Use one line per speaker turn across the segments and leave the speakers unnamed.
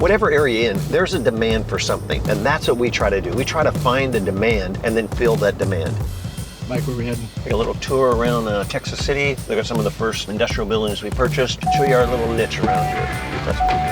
Whatever area you're in, there's a demand for something, and that's what we try to do. We try to find the demand and then fill that demand.
Mike, where are we heading?
Take a little tour around Texas City. Look at some of the first industrial buildings we purchased. Show you our little niche around here. That's what we're doing.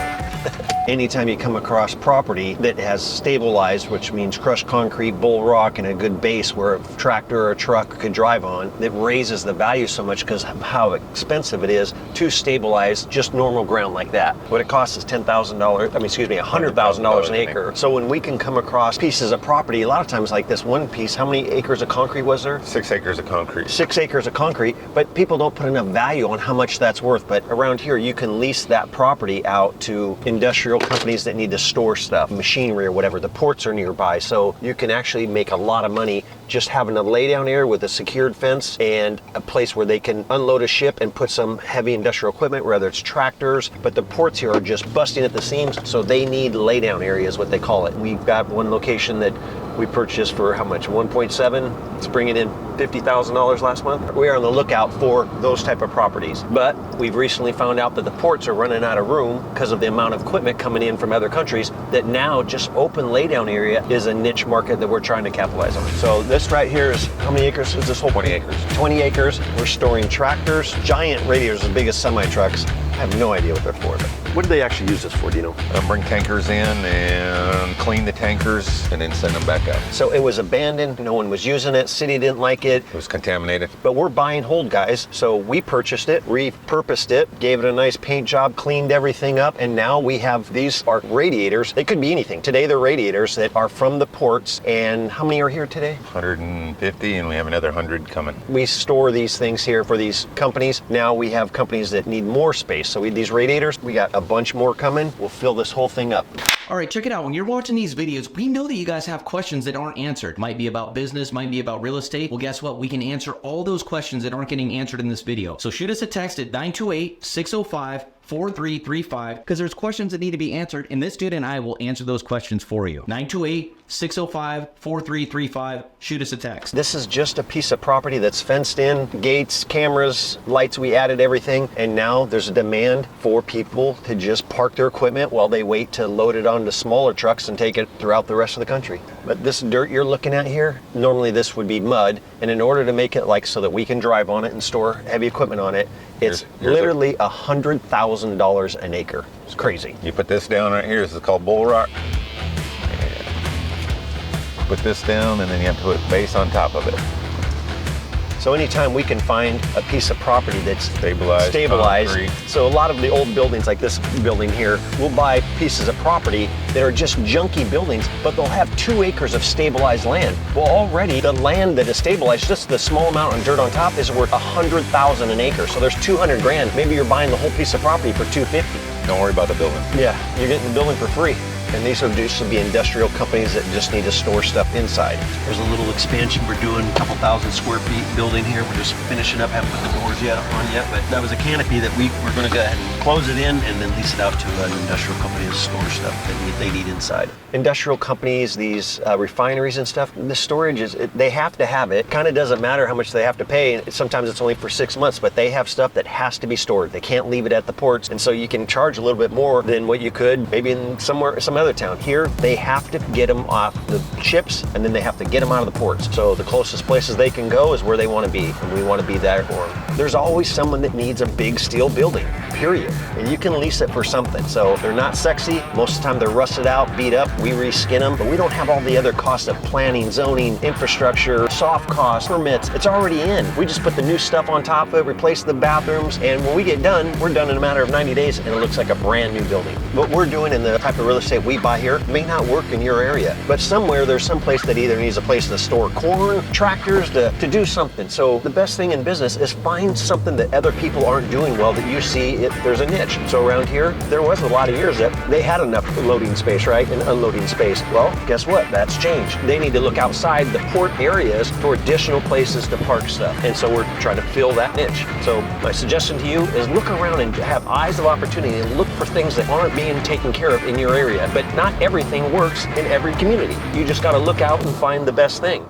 Anytime you come across property that has stabilized, which means crushed concrete, bull rock, and a good base where a tractor or a truck could drive on, it raises the value so much because of how expensive it is to stabilize just normal ground like that. What it costs is $100,000 an acre. So when we can come across pieces of property, a lot of times like this one piece, how many acres of concrete was there?
6 acres of concrete.
6 acres of concrete, but people don't put enough value on how much that's worth. But around here, you can lease that property out to industrial companies that need to store stuff, machinery or whatever. The ports are nearby, so you can actually make a lot of money just having a laydown area with a secured fence and a place where they can unload a ship and put some heavy industrial equipment, whether it's tractors. But the ports here are just busting at the seams, so they need laydown areas, what they call it. We've got one location that we purchased for how much? 1.7. It's bringing in $50,000 last month. We are on the lookout for those type of properties. But we've recently found out that the ports are running out of room because of the amount of equipment coming in from other countries, that now just open laydown area is a niche market that we're trying to capitalize on. So this right here is, how many acres is this whole?
20 acres.
20 acres. We're storing tractors, giant radiators, as big as semi-trucks. I have no idea what they're for, but what do they actually use this for, do you know?
Bring tankers in and clean the tankers and then send them back out.
So it was abandoned, no one was using it, city didn't like it.
It was contaminated.
But we're buy and hold guys, so we purchased it, repurposed it, gave it a nice paint job, cleaned everything up, and now we have, these are radiators. They could be anything. Today they're radiators that are from the ports, and how many are here today?
150, and we have another 100 coming.
We store these things here for these companies. Now we have companies that need more space. So these radiators, we got a bunch more coming. We'll fill this whole thing up.
All right, check it out. When you're watching these videos, we know that you guys have questions that aren't answered. Might be about business, might be about real estate. Well, guess what? We can answer all those questions that aren't getting answered in this video. So shoot us a text at 928-605-4335 because there's questions that need to be answered, and this dude and I will answer those questions for you. 928-605-4335. Shoot us a text.
This is just a piece of property that's fenced in, gates, cameras, lights, we added everything, and now there's a demand for people to just park their equipment while they wait to load it onto smaller trucks and take it throughout the rest of the country. But this dirt you're looking at here, normally this would be mud, and in order to make it like so that we can drive on it and store heavy equipment on it, it's literally $100,000 an acre. It's crazy.
You put this down right here, this is called bull rock. Put this down, and then you have to put base on top of it.
So anytime we can find a piece of property that's
Stabilized.
So a lot of the old buildings like this building here, we'll buy pieces of property that are just junky buildings, but they'll have 2 acres of stabilized land. Well, already the land that is stabilized, just the small amount of dirt on top, is worth $100,000 an acre. So there's 200 grand. Maybe you're buying the whole piece of property for 250.
Don't worry about the building.
Yeah, you're getting the building for free. And these would be industrial companies that just need to store stuff inside. There's a little expansion. We're doing a couple thousand square feet building here. We're just finishing up, haven't put the doors on yet, but that was a canopy that we're going to go ahead and close it in and then lease it out to an industrial company to store stuff that they need inside. Industrial companies, these refineries and stuff, the storage they have to have it. Kind of doesn't matter how much they have to pay. Sometimes it's only for 6 months, but they have stuff that has to be stored. They can't leave it at the ports, and so you can charge a little bit more than what you could maybe in some other town. Here, they have to get them off the ships, and then they have to get them out of the ports. So the closest places they can go is where they want to be, and we want to be there for them. There's always someone that needs a big steel building, period. And you can lease it for something. So they're not sexy. Most of the time they're rusted out, beat up. We reskin them, but we don't have all the other costs of planning, zoning, infrastructure, soft costs, permits. It's already in. We just put the new stuff on top of it, replace the bathrooms, and when we get done, we're done in a matter of 90 days, and it looks like a brand new building. What we're doing and the type of real estate we buy here may not work in your area, but somewhere there's some place that either needs a place to store corn, tractors, to do something. So the best thing in business is find something that other people aren't doing well that you see there's a niche. So around here, there was a lot of years that they had enough loading space, right, and unloading space. Well, guess what? That's changed. They need to look outside the port areas for additional places to park stuff. And so we're trying to fill that niche. So my suggestion to you is look around and have eyes of opportunity and look for things that aren't being taken care of in your area. But not everything works in every community. You just got to look out and find the best thing.